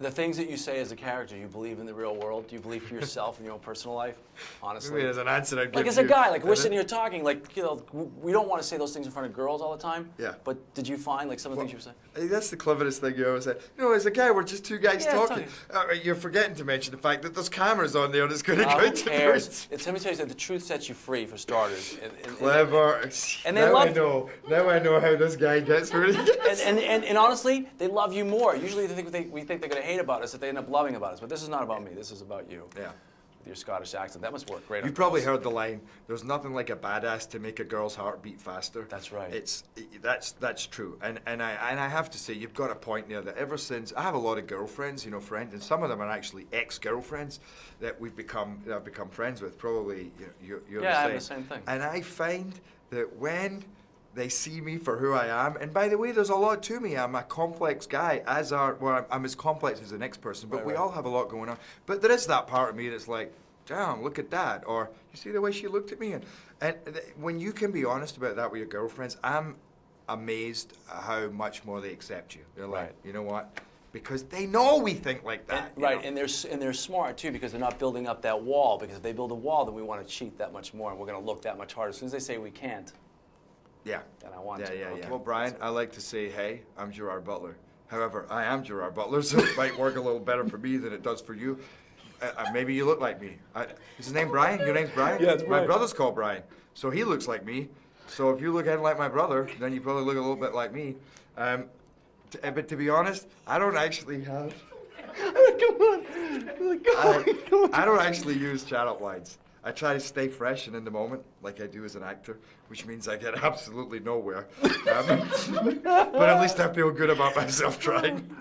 The things that you say as a character, you believe in the real world? Do you believe for yourself in your own personal life? Honestly. Maybe as an answer I'd give like as a guy, like we're sitting here talking, like, you know, we don't want to say those things in front of girls all the time. Yeah. But did you find like some of the things you were saying? I think that's the cleverest thing you always say. You know, as a guy, we're just two guys talking. You're forgetting to mention the fact that there's cameras on there that's going to go into cares? Let me tell you something. The truth sets you free, for starters. Clever. And they love. Now I know how this guy gets really. And honestly, they love you more. Usually, we think they're going to hate about us, that they end up loving about us. But this is not about me. This is about you. Yeah. With your Scottish accent, that must work great. You've probably heard the line. There's nothing like a badass to make a girl's heart beat faster. That's right. That's true. And I have to say, you've got a point there that ever since I have a lot of girlfriends, you know, friends, and some of them are actually ex-girlfriends that I've become friends with. Probably you're the same. Yeah, I have the same thing. And I find that when they see me for who I am, and by the way, there's a lot to me. I'm a complex guy, I'm as complex as the next person, but we all have a lot going on. But there is that part of me that's like, damn, look at that, or you see the way she looked at me, and when you can be honest about that with your girlfriends, I'm amazed at how much more they accept you. They're like, you know what? Because they know we think like that. And they're smart too, because they're not building up that wall. Because if they build a wall, then we want to cheat that much more, and we're going to look that much harder. As soon as they say we can't. Yeah. And I want to. Yeah. Well, Brian, I like to say, hey, I'm Gerard Butler. However, I am Gerard Butler, so it might work a little better for me than it does for you. Maybe you look like me. Is his name Brian? Your name's Brian? Yeah, it's Brian. My brother's called Brian, so he looks like me. So if you look anything like my brother, then you probably look a little bit like me. But to be honest, I don't actually have... Come on. I don't actually use chat-up lines. I try to stay fresh and in the moment, like I do as an actor, which means I get absolutely nowhere. But at least I feel good about myself trying.